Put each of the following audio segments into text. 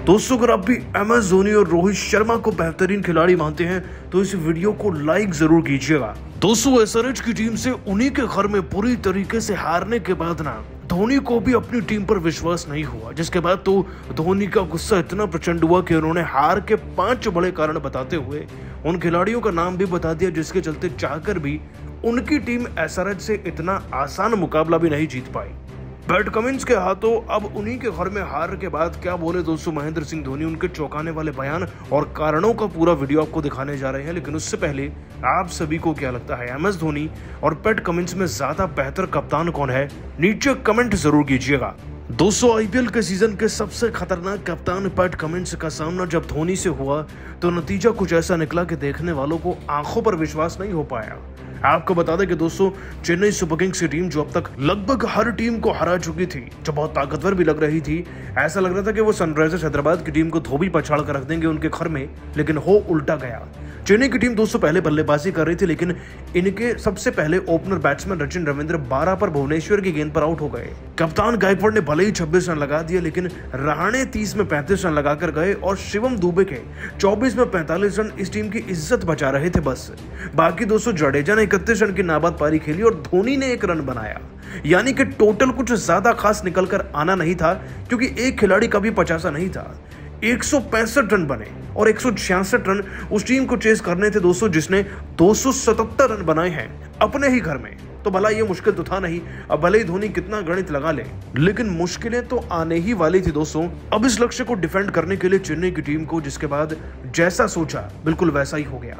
दोस्तों अगर आप भी MS धोनी और रोहित शर्मा को बेहतरीन खिलाड़ी मानते हैं तो इस वीडियो को लाइक जरूर कीजिएगा। दोस्तों SRH की टीम से उन्हीं के घर में पूरी तरीके से हारने के बाद ना धोनी को भी अपनी टीम पर विश्वास नहीं हुआ, जिसके बाद तो धोनी का गुस्सा इतना प्रचंड हुआ कि उन्होंने हार के 5 बड़े कारण बताते हुए उन खिलाड़ियों का नाम भी बता दिया जिसके चलते चाहकर भी उनकी टीम SRH से इतना आसान मुकाबला भी नहीं जीत पाई। पैट कमिंस के हाथों अब उन्हीं के घर में हार के बाद क्या बोले दोस्तों महेंद्र सिंह धोनी, उनके चौंकाने वाले बयान और कारणों का पूरा वीडियो आपको दिखाने जा रहे हैं। लेकिन उससे पहले आप सभी को क्या लगता है MS धोनी और पैट कमिंस में ज्यादा बेहतर कप्तान कौन है, नीचे कमेंट जरूर कीजिएगा। दोस्तों IPL के सीजन के सबसे खतरनाक कप्तान पैट कमिंस का सामना जब धोनी से हुआ तो नतीजा कुछ ऐसा निकला कि देखने वालों को आंखों पर विश्वास नहीं हो पाया। आपको बता दें कि दोस्तों चेन्नई सुपर किंग्स की टीम जो अब तक लगभग हर टीम को हरा चुकी थी, जो बहुत ताकतवर भी लग रही थी, ऐसा लग रहा था कि वो सनराइजर्स हैदराबाद की टीम को धोबी पछाड़ कर रख देंगे उनके घर में, लेकिन हो उल्टा गया। चेन्नई की टीम दोस्तों पहले बल्लेबाजी कर रही थी, लेकिन इनके सबसे पहले ओपनर बैट्समैन रचिन रविंद्र 12 पर भुवनेश्वर की गेंद पर आउट हो गए। कप्तान गायकवाड़ ने भले ही 26 रन लगा दिए, लेकिन रहाणे 30 में 35 रन लगाकर गए और शिवम दुबे के 24 में 45 रन इस टीम की इज्जत बचा रहे थे बस। बाकी दोस्तों जडेजा ने 31 रन की नाबाद पारी खेली और धोनी ने 1 रन बनाया, यानी कि टोटल कुछ ज्यादा खास निकल कर आना नहीं था, क्योंकि एक खिलाड़ी का भी 50 नहीं था। 165 रन बने और 166 रन उस टीम को चेस करने थे दोस्तों जिसने 277 रन बनाए हैं अपने ही घर में। तो भला ये मुश्किल तो था नहीं। अब भले ही धोनी कितना गणित लगा ले, लेकिन मुश्किलें तो आने ही वाली थी दोस्तों। अब इस लक्ष्य को डिफेंड करने के लिए चेन्नई की टीम को जिसके बाद जैसा सोचा बिल्कुल वैसा ही हो गया।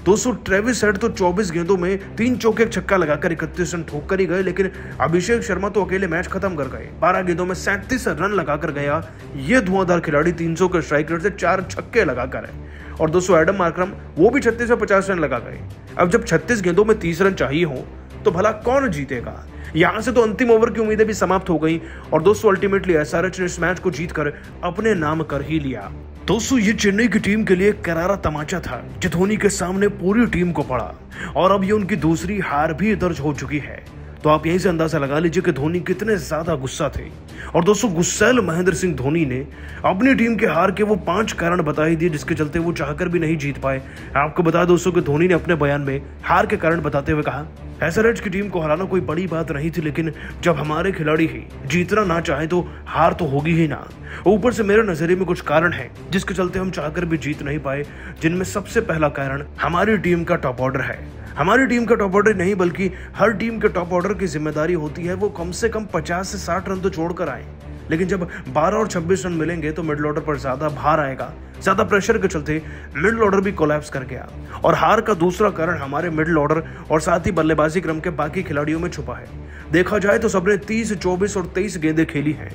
दोस्तों ट्रेविस हेड तो 24 गेंदों में 3 चौके 1 छक्का लगाकर 31 रन ठोक कर ही गए, लेकिन अभिषेक शर्मा तो अकेले मैच खत्म कर गए। 12 गेंदों में 37 रन लगाकर गया ये धुआंधार खिलाड़ी 300 के स्ट्राइक रेट से 4 छक्के लगाकर है। और दोस्तों एडम मार्करम वो भी 36 से 50 रन लगा गए। अब जब 36 गेंदों में 30 रन चाहिए हो तो भला कौन जीतेगा। यहां से तो अंतिम ओवर की उम्मीदें भी समाप्त हो गई और दोस्तों अल्टीमेटली SRH ने इस मैच को जीतकर अपने नाम कर ही लिया। दोस्तों ये चेन्नई की टीम के लिए करारा तमाचा था जो धोनी के सामने पूरी टीम को पड़ा और अब ये उनकी दूसरी हार भी दर्ज हो चुकी है। तो आप यहीं से अंदाजा लगा लीजिए कि धोनी कितने ज्यादा गुस्सा थे। और दोस्तों गुस्सैल महेंद्र सिंह धोनी ने अपनी टीम के हार के वो 5 कारण बता ही दिए जिसके चलते वो चाहकर भी नहीं जीत पाए। आपको बता दोस्तों कि धोनी ने अपने बयान में हार के कारण बताते हुए कहा, SRH की टीम को हराना कोई बड़ी बात नहीं थी, लेकिन जब हमारे खिलाड़ी ही जीतना ना चाहे तो हार तो होगी ही ना। ऊपर से मेरे नजरिए में कुछ कारण हैं जिसके चलते हम चाहकर भी जीत नहीं पाए, जिनमें सबसे पहला कारण हमारी टीम का टॉप ऑर्डर है। हमारी टीम का टॉप ऑर्डर नहीं बल्कि हर टीम के टॉप ऑर्डर की जिम्मेदारी होती है वो कम से कम 50 से 60 रन तो छोड़कर आए, लेकिन जब 12 और 26 रन मिलेंगे तो मिडिल ऑर्डर पर ज्यादा भार आएगा। ज्यादा प्रेशर के चलते मिडिल ऑर्डर भी कोलैप्स कर गया और हार का दूसरा कारण हमारे मिडिल ऑर्डर और साथ ही बल्लेबाजी क्रम के बाकी खिलाड़ियों में छुपा है। देखा जाए तो सबने 30, 24 और 23 गेंदें खेली हैं।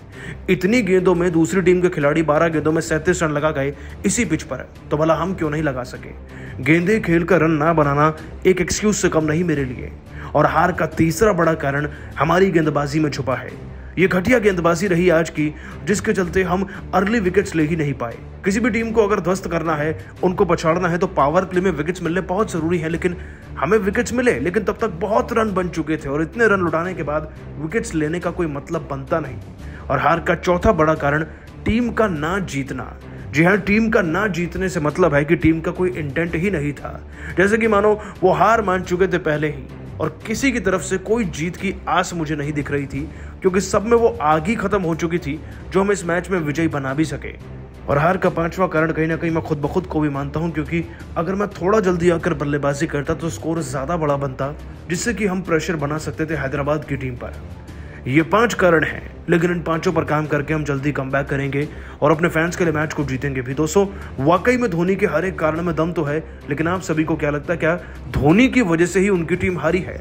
इतनी गेंदों में दूसरी टीम के खिलाड़ी 12 गेंदों में 37 रन लगा गए इसी पिच पर, तो भला हम क्यों नहीं लगा सके। गेंदें खेलकर रन ना बनाना एक एक्सक्यूज से कम नहीं मेरे लिए। और हार का तीसरा बड़ा कारण हमारी गेंदबाजी में छुपा है। ये घटिया गेंदबाजी रही आज की, जिसके चलते हम अर्ली विकेट्स ले ही नहीं पाए। किसी भी टीम को अगर ध्वस्त करना है, उनको पछाड़ना है तो पावर प्ले में विकेट्स मिलने बहुत जरूरी है, लेकिन हमें विकेट्स मिले लेकिन तब तक बहुत रन बन चुके थे और इतने रन लुटाने के बाद विकेट्स लेने का कोई मतलब बनता नहीं। और हार का चौथा बड़ा कारण टीम का ना जीतना। जी हाँ, टीम का ना जीतने से मतलब है कि टीम का कोई इंटेंट ही नहीं था। जैसे कि मानो वो हार मान चुके थे पहले ही और किसी की तरफ से कोई जीत की आस मुझे नहीं दिख रही थी, क्योंकि सब में वो आग ही खत्म हो चुकी थी जो हम इस मैच में विजयी बना भी सके। और हार का 5वां कारण कहीं ना कहीं मैं खुद ब खुद को भी मानता हूं, क्योंकि अगर मैं थोड़ा जल्दी आकर बल्लेबाजी करता तो स्कोर ज्यादा बड़ा बनता, जिससे कि हम प्रेशर बना सकते थे हैदराबाद की टीम पर। ये 5 कारण हैं, लेकिन इन 5 पर काम करके हम जल्दी कमबैक करेंगे और अपने फैंस के लिए मैच को जीतेंगे भी। दोस्तों वाकई में धोनी के हर एक कारण में दम तो है, लेकिन आप सभी को क्या लगता है, क्या धोनी की वजह से ही उनकी टीम हारी है?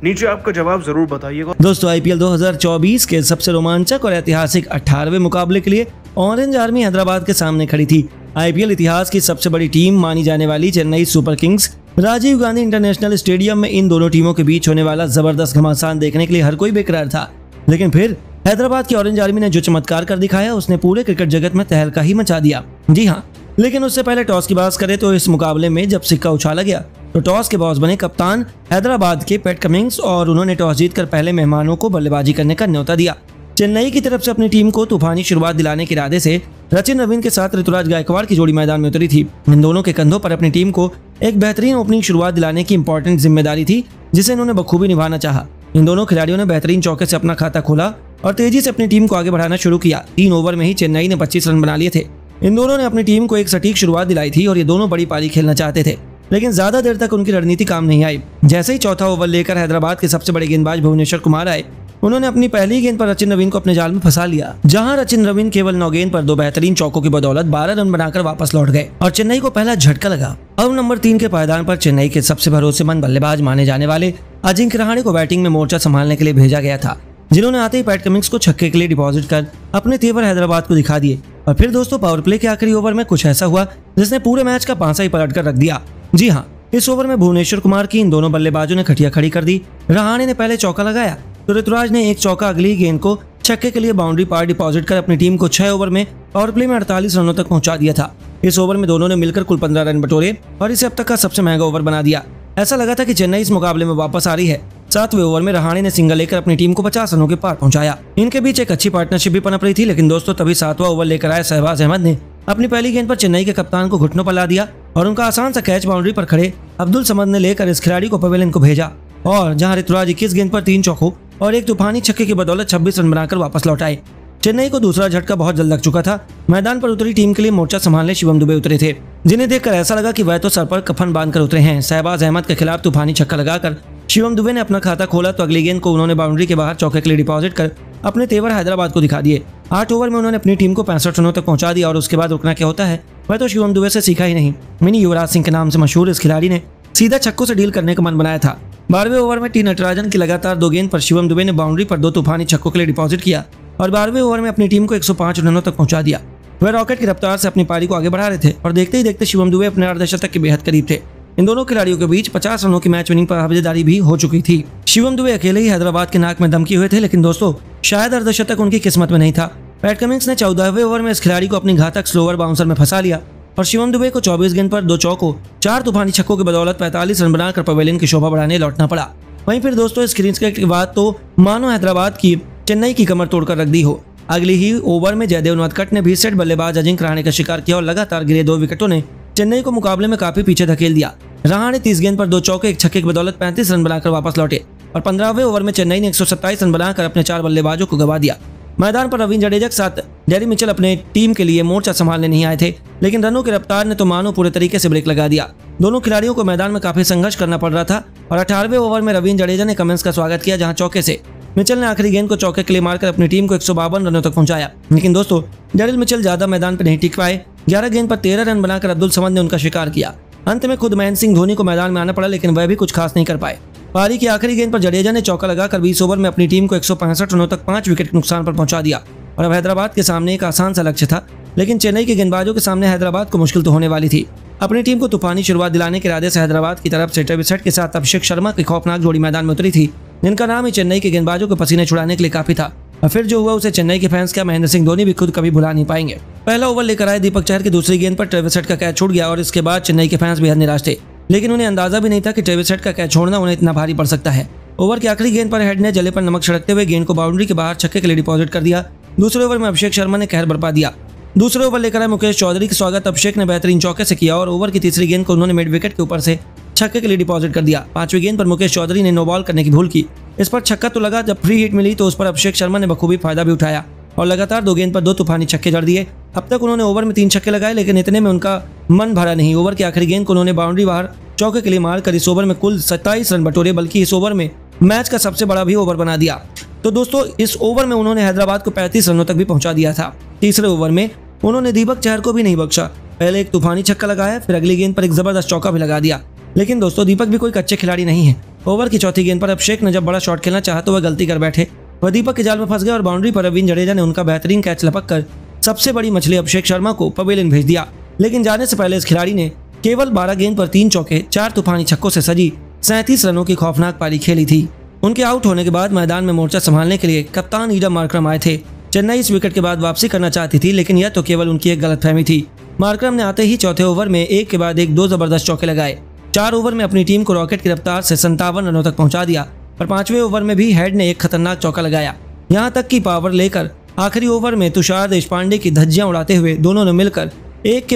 नीचे आपका जवाब जरूर बताइएगा। दोस्तों IPL 2024 के सबसे रोमांचक और ऐतिहासिक 18वें मुकाबले के लिए ऑरेंज आर्मी हैदराबाद के सामने खड़ी थी। IPL इतिहास की सबसे बड़ी टीम मानी जाने वाली Chennai Super Kings Rajiv Gandhi International Stadium में इन दोनों टीमों के बीच होने वाला जबरदस्त घमासान देखने के लिए हर कोई बेकरार था। लेकिन फिर हैदराबाद की ऑरेंज आर्मी ने जो चमत्कार कर दिखाया उसने पूरे क्रिकेट जगत में तहलका ही मचा दिया। जी हाँ, लेकिन उससे पहले टॉस की बात करें तो इस मुकाबले में जब सिक्का उछाला गया तो टॉस के बॉस बने कप्तान हैदराबाद के पैट कमिंस और उन्होंने टॉस जीतकर पहले मेहमानों को बल्लेबाजी करने का न्योता दिया। चेन्नई की तरफ से अपनी टीम को तूफानी शुरुआत दिलाने के इरादे से सचिन रविंद्र के साथ ऋतुराज गायकवाड़ की जोड़ी मैदान में उतरी थी। इन दोनों के कंधों पर अपनी टीम को एक बेहतरीन ओपनिंग शुरुआत दिलाने की इंपॉर्टेंट जिम्मेदारी थी, जिसे इन्होंने बखूबी निभाना चाहा। इन दोनों खिलाड़ियों ने बेहतरीन चौके से अपना खाता खोला और तेजी से अपनी टीम को आगे बढ़ाना शुरू किया। 3 ओवर में ही चेन्नई ने 25 रन बना लिए थे। इन दोनों ने अपनी टीम को एक सटीक शुरुआत दिलाई थी और ये दोनों बड़ी पारी खेलना चाहते थे, लेकिन ज्यादा देर तक उनकी रणनीति काम नहीं आई। जैसे ही चौथा ओवर लेकर हैदराबाद के सबसे बड़े गेंदबाज भुवनेश्वर कुमार आए, उन्होंने अपनी पहली गेंद पर सचिन रविंद्र को अपने जाल में फंसा लिया, जहां सचिन रविंद्र केवल 9 गेंद पर 2 बेहतरीन चौकों की बदौलत 12 रन बनाकर वापस लौट गए और चेन्नई को पहला झटका लगा। अब नंबर 3 के पायदान पर चेन्नई के सबसे भरोसेमंद बल्लेबाज माने जाने वाले अजिंक्य रहाणे को बैटिंग में मोर्चा संभालने के लिए भेजा गया था, जिन्होंने आते ही पैट कमिंस को छक्के के लिए डिपॉजिट कर अपने तेवर हैदराबाद को दिखा दिए। और फिर दोस्तों पावर प्ले के आखिरी ओवर में कुछ ऐसा हुआ जिसने पूरे मैच का पांसा ही पलट कर रख दिया। जी हाँ, इस ओवर में भुवनेश्वर कुमार की इन दोनों बल्लेबाजों ने खटिया खड़ी कर दी। रहाणे ने पहले चौका लगाया तो ऋतुराज ने एक चौका अगली गेंद को छक्के के लिए बाउंड्री पार डिपॉजिट कर अपनी टीम को 6 ओवर में पावर प्ले में 48 रनों तक पहुंचा दिया था। इस ओवर में दोनों ने मिलकर कुल 15 रन बटोरे और इसे अब तक का सबसे महंगा ओवर बना दिया। ऐसा लगा था कि चेन्नई इस मुकाबले में वापस आ रही है। 7वें ओवर में रहाणे ने सिंगल लेकर अपनी टीम को 50 रनों के पार पहुंचाया। इनके बीच एक अच्छी पार्टनरशिप भी पनप रही थी, लेकिन दोस्तों तभी 7वां ओवर लेकर आए शहबाज अहमद ने अपनी पहली गेंद पर चेन्नई के कप्तान को घुटनों पर ला दिया और उनका आसान सा कैच बाउंड्री पर खड़े अब्दुल समद ने लेकर इस खिलाड़ी को पवेलियन को भेजा और जहां ऋतुराज 21 गेंद पर 3 चौकों और एक तूफानी छक्के की बदौलत 26 रन बनाकर वापस लौट आए। चेन्नई को दूसरा झटका बहुत जल्द लग चुका था। मैदान पर उतरी टीम के लिए मोर्चा संभालने शिवम दुबे उतरे थे, जिन्हें देखकर ऐसा लगा कि वह तो सर पर कफन बांधकर उतरे हैं। शहबाज अहमद के खिलाफ तूफानी छक्का लगाकर शिवम दुबे ने अपना खाता खोला तो अगली गेंद को उन्होंने बाउंड्री के बाहर चौके के लिए डिपॉजिट कर अपने तेवर हैदराबाद को दिखा दिए। 8 ओवर में उन्होंने अपनी टीम को 65 रनों तक पहुंचा दिया और उसके बाद रुकना क्या होता है वह तो शिवम दुबे से सीखा ही नहीं। मिनी युवराज सिंह के नाम से मशहूर इस खिलाड़ी ने सीधा छक्कों से डील करने का मन बनाया था। 12वें ओवर में टी नटराजन की लगातार 2 गेंद पर शिवम दुबे ने बाउंड्री पर 2 तूफानी छक्कों के लिए डिपॉजिट किया और 12वें ओवर में अपनी टीम को 105 रनों तक पहुंचा दिया। वह रॉकेट की रफ्तार से अपनी पारी को आगे बढ़ा रहे थे और देखते ही देखते शिवम दुबे अपने अर्धशतक के बेहद करीब थे। इन दोनों खिलाड़ियों के बीच 50 रनों की मैच विनिंग पर हावेदारी भी हो चुकी थी। शिवम दुबे अकेले ही हैदराबाद के नाक में दम किए हुए थे, लेकिन दोस्तों शायद अर्धशतक उनकी किस्मत में नहीं था। पैट कमिंस ने 14वें ओवर में इस खिलाड़ी को अपनी घातक स्लोअर बाउंसर में फंसा लिया और शिवम दुबे को 24 गेंद पर 2 चौकों 4 तूफानी छक्कों की बदौलत 45 रन बनाकर पवेलियन की शोभा बढ़ाने लौटना पड़ा। वहीं फिर दोस्तों इस क्रीज के बाद तो मानो हैदराबाद की चेन्नई की कमर तोड़कर रख दी हो। अगली ही ओवर में जयदेव नवतखट ने भी सेट बल्लेबाज अजिंक्य रहाणे का शिकार किया और लगातार गिरे 2 विकेटों ने चेन्नई को मुकाबले में काफी पीछे धकेल दिया। रहाणे 30 गेंद पर 2 चौके 1 छक्के की बदौलत 35 रन बनाकर वापस लौटे और 15वें ओवर में चेन्नई ने 127 रन बनाकर अपने 4 बल्लेबाजों को गवा दिया। मैदान पर रविंद्र जडेजा के साथ डेरी मिचेल अपने टीम के लिए मोर्चा संभालने नहीं आए थे, लेकिन रनों की रफ्तार ने तो मानो पूरे तरीके से ब्रेक लगा दिया। दोनों खिलाड़ियों को मैदान में काफी संघर्ष करना पड़ रहा था और 18वें ओवर में रविंद्र जडेजा ने कमिंस का स्वागत किया, जहां चौके से मिचेल ने आखिरी गेंद को चौके के लिए मारकर अपनी टीम को 152 रनों तक पहुंचाया। लेकिन दोस्तों डेरिल मिचेल ज्यादा मैदान पर नहीं टिक पाए। 11 गेंद पर 13 रन बनाकर अब्दुल समद ने उनका शिकार किया। अंत में खुद महेंद्र सिंह धोनी को मैदान में आना पड़ा, लेकिन वह भी कुछ खास नहीं कर पाए। पारी की आखिरी गेंद पर जडेजा ने चौका लगाकर 20 ओवर में अपनी टीम को 165 रनों तक 5 विकेट के नुकसान पर पहुंचा दिया और अब हैदराबाद के सामने एक आसान सा लक्ष्य था, लेकिन चेन्नई के गेंदबाजों के सामने हैदराबाद को मुश्किल तो होने वाली थी। अपनी टीम को तूफानी शुरुआत दिलाने के इरादे से हैदराबाद की तरफ से ट्रेविस हेड के साथ अभिषेक शर्मा की खौफनाक जोड़ी मैदान में उतरी थी, जिनका नाम ही चेन्नई के गेंदबाजों को पसीने छुड़ाने के लिए काफी था। और फिर जो हुआ उसे चेन्नई के फैंस क्या महेंद्र सिंह धोनी भी खुद कभी भुला नहीं पाएंगे। पहला ओवर लेकर आए दीपक चहर की दूसरी गेंद पर ट्रेविस हेड का कैच छूट गया और इसके बाद चेन्नई के फैंस बेहद निराश थे, लेकिन उन्हें अंदाजा भी नहीं था कि ट्रेविस हेड का कैच छोड़ना उन्हें इतना भारी पड़ सकता है। ओवर की आखिरी गेंद पर हेड ने जले पर नमक छिड़कते हुए गेंद को बाउंड्री के बाहर छक्के के लिए डिपॉजिट कर दिया। दूसरे ओवर में अभिषेक शर्मा ने कहर बरपा दिया। दूसरे ओवर लेकर आए मुकेश चौधरी का स्वागत अभिषेक ने बेहतरीन चौके से किया और ओवर की तीसरी गेंद को उन्होंने मिड विकेट के ऊपर से छक्के के लिए डिपॉजिट कर दिया। 5वीं गेंद पर मुकेश चौधरी ने नो बॉल करने की भूल की। इस पर छक्का तो लगा, जब फ्री हिट मिली तो उस पर अभिषेक शर्मा ने बखूबी फायदा भी उठाया और लगातार 2 गेंद पर 2 तूफानी छक्के जड़ दिए। अब तक उन्होंने ओवर में 3 छक्के लगाए, लेकिन इतने में उनका मन भरा नहीं। ओवर की आखिरी गेंद को उन्होंने बाउंड्री बाहर चौके के लिए मारकर इस ओवर में कुल 27 रन बटोरे, बल्कि इस ओवर में मैच का सबसे बड़ा भी ओवर बना दिया। तो दोस्तों इस ओवर में उन्होंने हैदराबाद को 35 रनों तक भी पहुंचा दिया था। तीसरे ओवर में उन्होंने दीपक चहर को भी नहीं बख्शा। पहले एक तूफानी छक्का लगाया, फिर अगली गेंद पर एक जबरदस्त चौका भी लगा दिया। लेकिन दोस्तों दीपक भी कोई कच्चे खिलाड़ी नहीं है। ओवर की चौथी गेंद पर अभिषेक ने जब बड़ा शॉट खेलना चाहा तो वह गलती कर बैठे। वह दीपक के जाल में फंस गए और बाउंड्री पर रविंद्र जडेजा ने उनका बेहतरीन कैच लपक कर सबसे बड़ी मछली अभिषेक शर्मा को पवेलियन भेज दिया। लेकिन जाने से पहले इस खिलाड़ी ने केवल 12 गेंद पर 3 चौके 4 तूफानी छक्कों से सजी 37 रनों की खौफनाक पारी खेली थी। उनके आउट होने के बाद मैदान में मोर्चा संभालने के लिए कप्तान ईडम मार्करम आए थे। चेन्नई इस विकेट के बाद वापसी करना चाहती थी, लेकिन यह तो केवल उनकी एक गलतफहमी थी। मार्करम ने आते ही चौथे ओवर में एक के बाद एक 2 जबरदस्त चौके लगाए। 4 ओवर में अपनी टीम को रॉकेट की रफ्तार से 57 रनों तक पहुंचा दिया और 5वें ओवर में भी हेड ने एक खतरनाक चौका लगाया। यहाँ तक कि पावर लेकर आखिरी ओवर में तुषार देशपांडे की धज्जियां उड़ाते हुए दोनों ने मिलकर एक के